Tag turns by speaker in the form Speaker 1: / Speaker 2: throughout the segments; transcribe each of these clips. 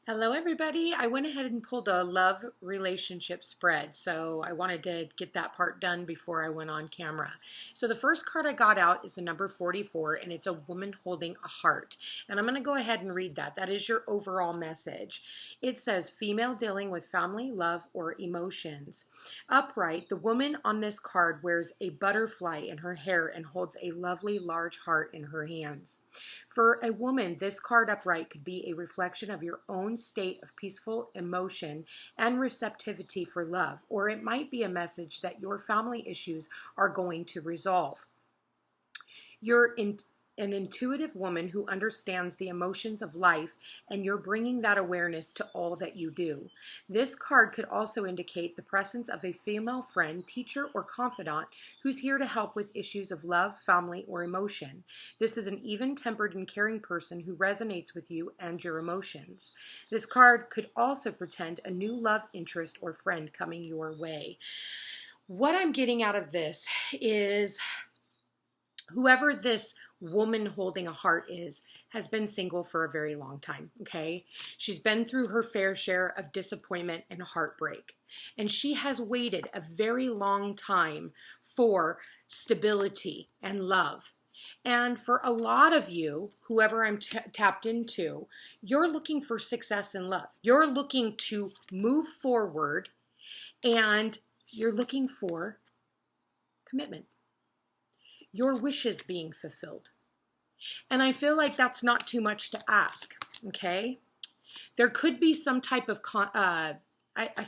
Speaker 1: Hello, everybody. I went ahead and pulled a love relationship spread, so I wanted to get that part done before I went on camera. So the first card I got out is the number 44, and it's a woman holding a heart. And I'm going to go ahead and read that. That is your overall message. It says, female dealing with family, love, or emotions. Upright, the woman on this card wears a butterfly in her hair and holds a lovely large heart in her hands. For a woman, this card upright could be a reflection of your own state of peaceful emotion and receptivity for love, or it might be a message that your family issues are going to resolve. You're an intuitive woman who understands the emotions of life, and you're bringing that awareness to all that you do. This card could also indicate the presence of a female friend, teacher, or confidant who's here to help with issues of love, family, or emotion. This is an even-tempered and caring person who resonates with you and your emotions. This card could also portend a new love interest or friend coming your way. What I'm getting out of this is whoever this woman holding a heart has been single for a very long time, okay? She's been through her fair share of disappointment and heartbreak. And she has waited a very long time for stability and love. And for a lot of you, whoever I'm tapped into, you're looking for success in love. You're looking to move forward, and you're looking for commitment. Your wishes being fulfilled. And I feel like that's not too much to ask, okay? There could be some type of, I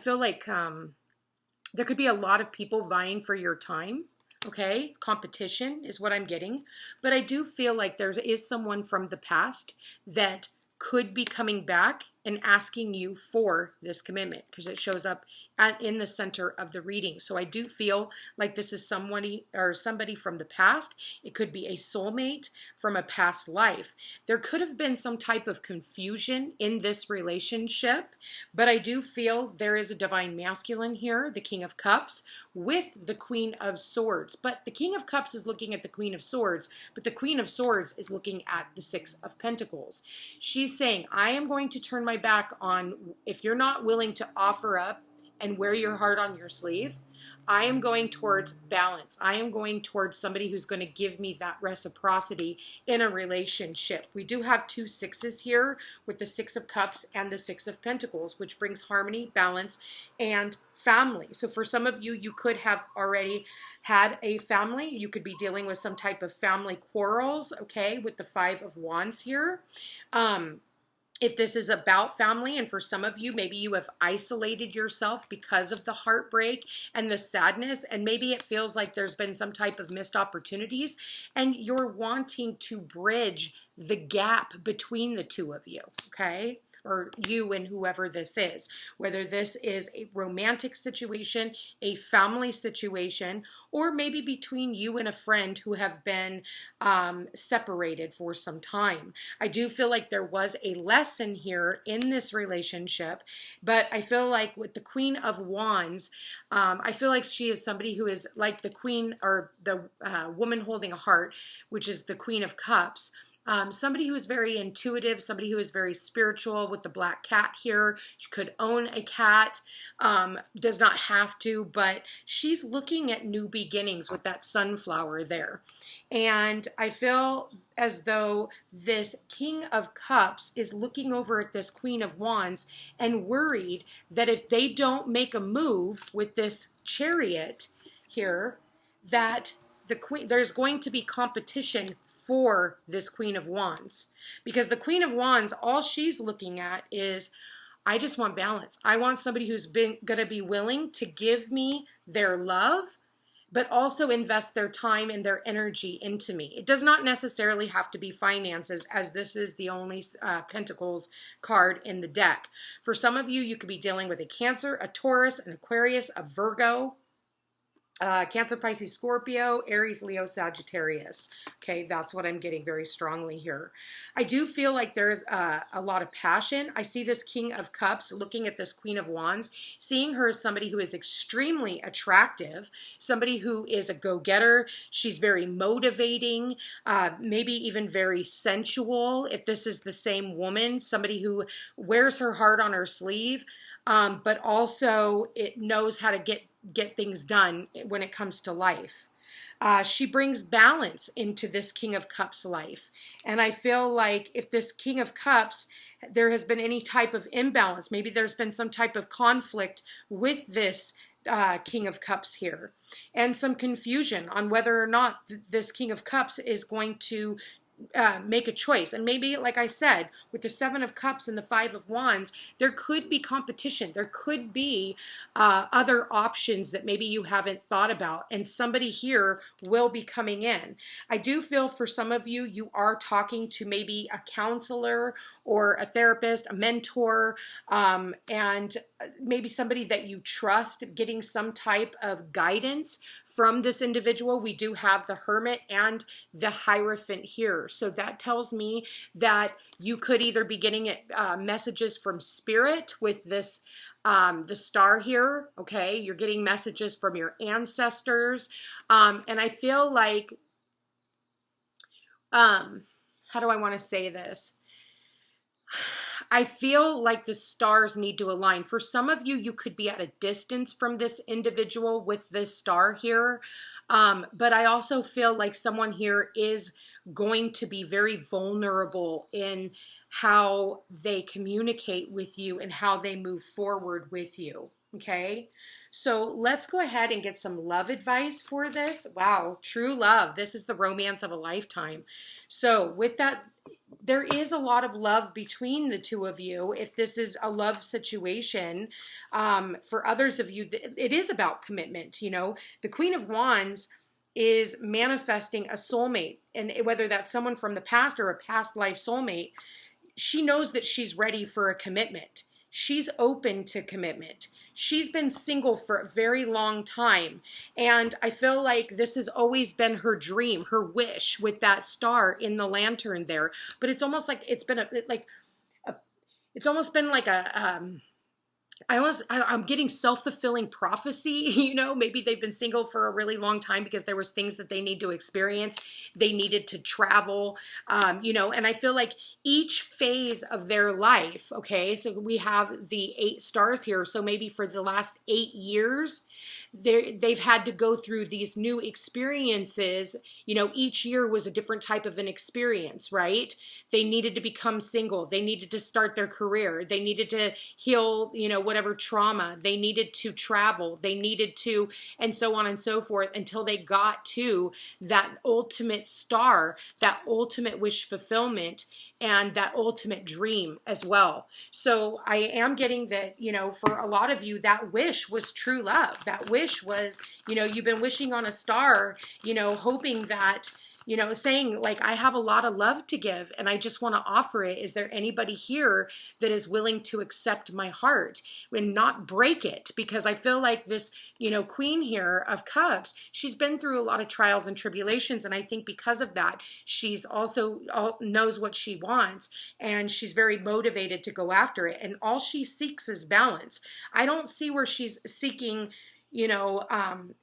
Speaker 1: feel like there could be a lot of people vying for your time, okay? Competition is what I'm getting. But I do feel like there is someone from the past that could be coming back and asking you for this commitment, because it shows up in the center of the reading. So I do feel like this is somebody from the past. It could be a soulmate from a past life. There could have been some type of confusion in this relationship, but I do feel there is a divine masculine here, the King of Cups, with the Queen of Swords. But the King of Cups is looking at the Queen of Swords, but the Queen of Swords is looking at the Six of Pentacles. She's saying, I am going to turn my back on, if you're not willing to offer up and wear your heart on your sleeve, I am going towards balance. I am going towards somebody who's going to give me that reciprocity in a relationship. We do have two sixes here with the Six of Cups and the Six of Pentacles, which brings harmony, balance, and family. So for some of you, you could have already had a family. You could be dealing with some type of family quarrels, okay, with the Five of Wands here. If this is about family, and for some of you, maybe you have isolated yourself because of the heartbreak and the sadness, and maybe it feels like there's been some type of missed opportunities, and you're wanting to bridge the gap between the two of you, okay? Or you and whoever this is, whether this is a romantic situation, a family situation, or maybe between you and a friend who have been separated for some time. I do feel like there was a lesson here in this relationship, but I feel like with the Queen of Wands, I feel like she is somebody who is like the queen, or the woman holding a heart, which is the Queen of Cups. Somebody who is very intuitive, somebody who is very spiritual with the black cat here. She could own a cat, does not have to, but she's looking at new beginnings with that sunflower there. And I feel as though this King of Cups is looking over at this Queen of Wands and worried that if they don't make a move with this Chariot here, that there's going to be competition for this Queen of Wands. Because the Queen of Wands, all she's looking at is, I just want balance. I want somebody who's going to be willing to give me their love, but also invest their time and their energy into me. It does not necessarily have to be finances, as this is the only Pentacles card in the deck. For some of you, you could be dealing with a Cancer, a Taurus, an Aquarius, a Virgo. Cancer, Pisces, Scorpio, Aries, Leo, Sagittarius. Okay, that's what I'm getting very strongly here. I do feel like there's a lot of passion. I see this King of Cups looking at this Queen of Wands, seeing her as somebody who is extremely attractive, somebody who is a go-getter. She's very motivating, maybe even very sensual. If this is the same woman, somebody who wears her heart on her sleeve, but also it knows how to get things done when it comes to life. She brings balance into this King of Cups life. And I feel like if this King of Cups, there has been any type of imbalance, maybe there's been some type of conflict with this King of Cups here, and some confusion on whether or not this King of Cups is going to make a choice. And maybe, like I said, with the Seven of Cups and the Five of Wands, there could be competition. There could be other options that maybe you haven't thought about, and somebody here will be coming in. I do feel for some of you, you are talking to maybe a counselor or a therapist, a mentor, and maybe somebody that you trust, getting some type of guidance from this individual. We do have the Hermit and the Hierophant here. So that tells me that you could either be getting messages from Spirit with this the star here, okay? You're getting messages from your ancestors. And I feel like, how do I want to say this? I feel like the stars need to align. For some of you, you could be at a distance from this individual with this star here. But I also feel like someone here is going to be very vulnerable in how they communicate with you and how they move forward with you. Okay. So let's go ahead and get some love advice for this. Wow. True love. This is the romance of a lifetime. So with that, there is a lot of love between the two of you. If this is a love situation, for others of you, it is about commitment. You know, the Queen of Wands is manifesting a soulmate, and whether that's someone from the past or a past life soulmate, she knows that she's ready for a commitment. She's open to commitment. She's been single for a very long time. And I feel like this has always been her dream, her wish with that star in the lantern there. But it's almost like it's been it's almost been like I'm getting self-fulfilling prophecy, you know, maybe they've been single for a really long time because there was things that they need to experience. They needed to travel, you know, and I feel like each phase of their life, okay, so we have the 8 stars here. So maybe for the last 8 years, they've had to go through these new experiences. You know, each year was a different type of an experience, right? They needed to become single. They needed to start their career. They needed to heal, you know, whatever trauma. They needed to travel. They needed to, and so on and so forth, until they got to that ultimate star, that ultimate wish fulfillment, and that ultimate dream as well. So I am getting that, you know, for a lot of you, that wish was true love. That wish was, you know, you've been wishing on a star, you know, hoping that, you know, saying like, I have a lot of love to give and I just want to offer it. Is there anybody here that is willing to accept my heart and not break it? Because I feel like this, you know, Queen here of Cups, she's been through a lot of trials and tribulations. And I think because of that, she's also knows what she wants and she's very motivated to go after it. And all she seeks is balance. I don't see where she's seeking, you know,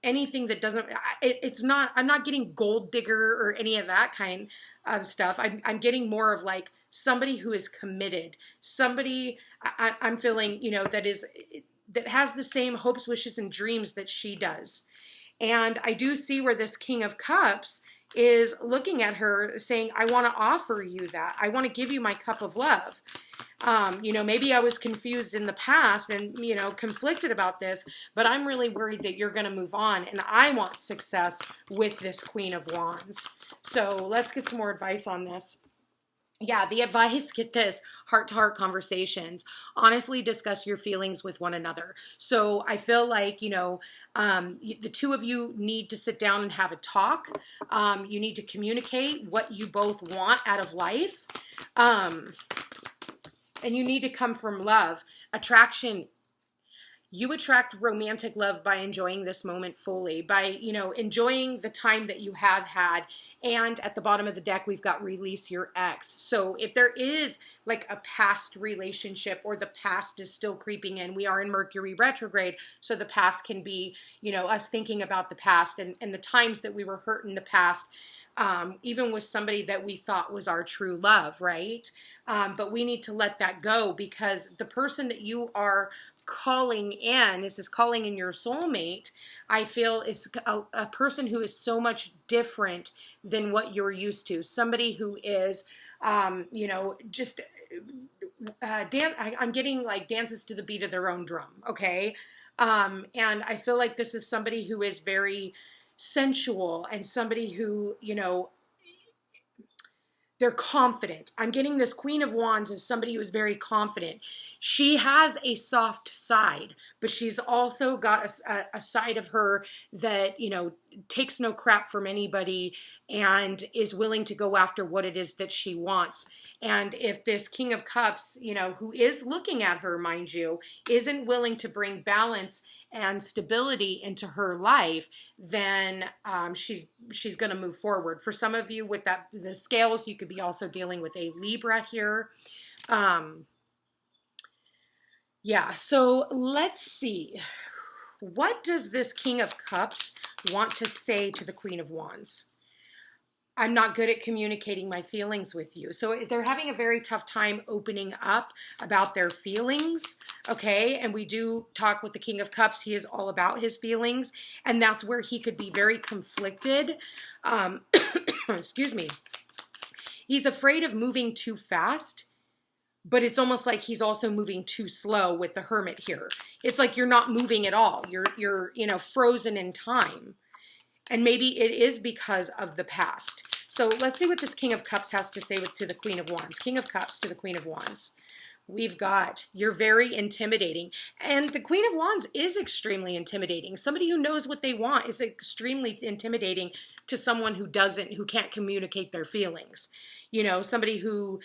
Speaker 1: anything that doesn't, it's not, I'm not getting gold digger or any of that kind of stuff. I'm getting more of like somebody who is committed, somebody I'm feeling, you know, that has the same hopes, wishes, and dreams that she does. And I do see where this King of Cups is looking at her saying, I want to offer you that. I want to give you my cup of love. You know, maybe I was confused in the past and, you know, conflicted about this, but I'm really worried that you're going to move on and I want success with this Queen of Wands. So let's get some more advice on this. Yeah, the advice, get this, heart-to-heart conversations. Honestly discuss your feelings with one another. So I feel like, you know, the two of you need to sit down and have a talk. You need to communicate what you both want out of life. And you need to come from love. Attraction You attract romantic love by enjoying this moment fully, by, enjoying the time that you have had. And at the bottom of the deck, we've got release your ex. So if there is like a past relationship, or the past is still creeping in, we are in Mercury retrograde. So the past can be, us thinking about the past and the times that we were hurt in the past. Even with somebody that we thought was our true love, right? But we need to let that go, because the person that you are calling in, this is calling in your soulmate, I feel is a person who is so much different than what you're used to. Somebody who is, just I'm getting like dances to the beat of their own drum, okay? And I feel like this is somebody who is very sensual, and somebody who, they're confident. I'm getting this Queen of Wands as somebody who is very confident. She has a soft side, but she's also got a side of her that, takes no crap from anybody and is willing to go after what it is that she wants. And if this King of Cups, who is looking at her, mind you, isn't willing to bring balance and stability into her life, then she's going to move forward. For some of you with the scales, you could be also dealing with a Libra here. Yeah, so let's see. What does this King of Cups want to say to the Queen of Wands? I'm not good at communicating my feelings with you. So they're having a very tough time opening up about their feelings, okay? And we do talk with the King of Cups. He is all about his feelings, and that's where he could be very conflicted. Excuse me. He's afraid of moving too fast, but it's almost like he's also moving too slow with the Hermit here. It's like you're not moving at all. You're frozen in time. And maybe it is because of the past. So let's see what this King of Cups has to say to the Queen of Wands. King of Cups to the Queen of Wands. We've got, you're very intimidating. And the Queen of Wands is extremely intimidating. Somebody who knows what they want is extremely intimidating to someone who can't communicate their feelings. Somebody who,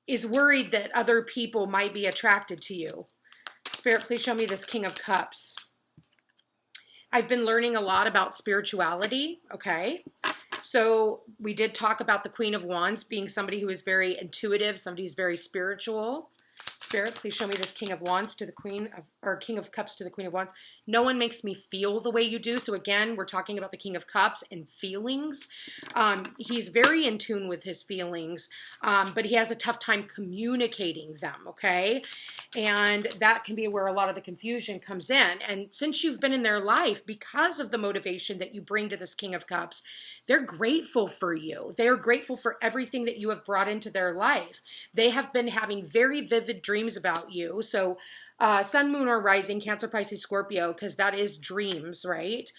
Speaker 1: is worried that other people might be attracted to you. Spirit, please show me this King of Cups. I've been learning a lot about spirituality, okay? So we did talk about the Queen of Wands being somebody who is very intuitive, somebody who's very spiritual. Spirit, please show me this King of Wands to the King of Cups to the Queen of Wands. No one makes me feel the way you do. So again, we're talking about the King of Cups and feelings. He's very in tune with his feelings, but he has a tough time communicating them, okay? And that can be where a lot of the confusion comes in. And since you've been in their life, because of the motivation that you bring to this King of Cups, they're grateful for you. They're grateful for everything that you have brought into their life. They have been having very vivid dreams about you. So Sun, Moon, or Rising, Cancer, Pisces, Scorpio, because that is dreams, right?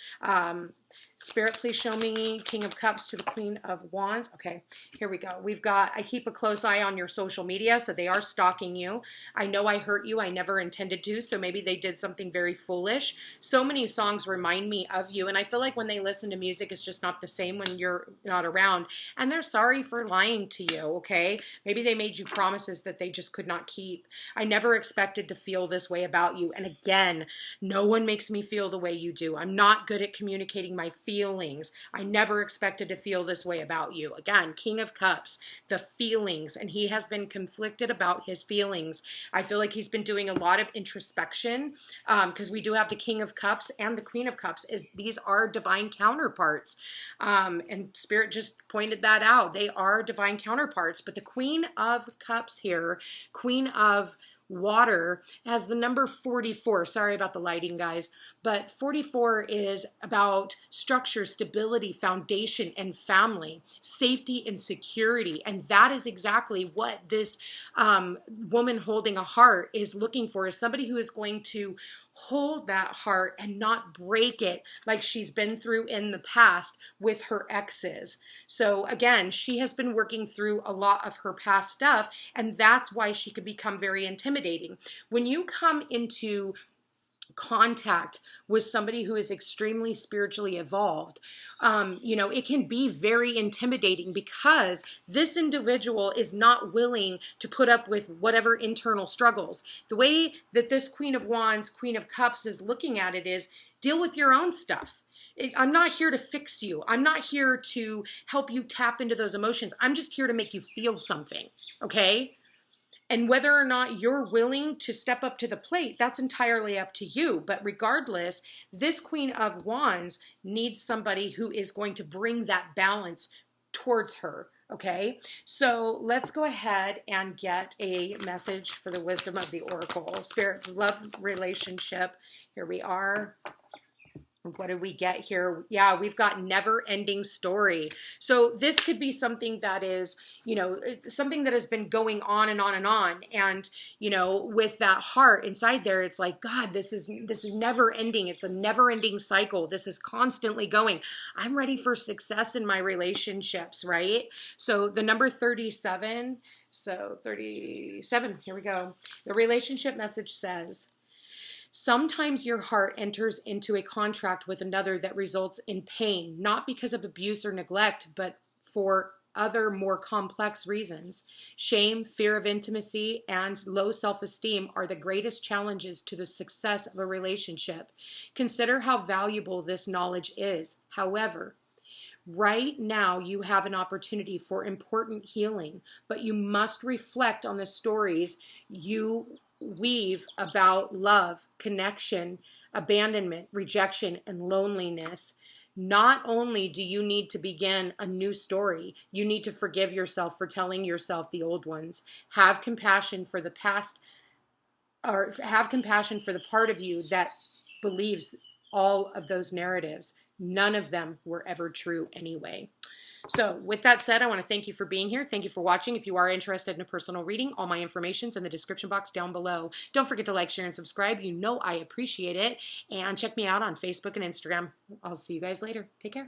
Speaker 1: Spirit, please show me King of Cups to the Queen of Wands. Okay, here we go. I keep a close eye on your social media, so they are stalking you. I know I hurt you. I never intended to, so maybe they did something very foolish. So many songs remind me of you, and I feel like when they listen to music, it's just not the same when you're not around, and they're sorry for lying to you, okay? Maybe they made you promises that they just could not keep. I never expected to feel this way about you, and again, no one makes me feel the way you do. I'm not good at communicating my feelings. I never expected to feel this way about you. Again, King of Cups, the feelings, and he has been conflicted about his feelings. I feel like he's been doing a lot of introspection because we do have the King of Cups and the Queen of Cups. These are divine counterparts. And Spirit just pointed that out. They are divine counterparts, but the Queen of Cups here, Queen of Water, has the number 44. Sorry about the lighting, guys, but 44 is about structure, stability, foundation, and family, safety and security. And that is exactly what this woman holding a heart is looking for, is somebody who is going to hold that heart and not break it like she's been through in the past with her exes. So again, she has been working through a lot of her past stuff, and that's why she could become very intimidating. When you come into contact with somebody who is extremely spiritually evolved, it can be very intimidating because this individual is not willing to put up with whatever internal struggles. The way that this Queen of Wands, Queen of Cups is looking at it is deal with your own stuff. I'm not here to fix you. I'm not here to help you tap into those emotions. I'm just here to make you feel something, okay? And whether or not you're willing to step up to the plate, that's entirely up to you. But regardless, this Queen of Wands needs somebody who is going to bring that balance towards her, okay? So let's go ahead and get a message for the wisdom of the Oracle. Spirit, love, relationship. Here we are. What did we get here? Yeah, we've got never-ending story. So this could be something that is, something that has been going on and on and on. And, with that heart inside there, it's like, God, this is never ending. It's a never-ending cycle. This is constantly going. I'm ready for success in my relationships, right? So the number 37, so 37, here we go. The relationship message says, sometimes your heart enters into a contract with another that results in pain, not because of abuse or neglect, but for other more complex reasons. Shame, fear of intimacy, and low self-esteem are the greatest challenges to the success of a relationship. Consider how valuable this knowledge is. However, right now you have an opportunity for important healing, but you must reflect on the stories you weave about love, connection, abandonment, rejection, and loneliness. Not only do you need to begin a new story, you need to forgive yourself for telling yourself the old ones. Have compassion for the past, or have compassion for the part of you that believes all of those narratives. None of them were ever true anyway. So with that said, I want to thank you for being here. Thank you for watching. If you are interested in a personal reading, all my information's in the description box down below. Don't forget to like, share, and subscribe. You know I appreciate it. And check me out on Facebook and Instagram. I'll see you guys later. Take care.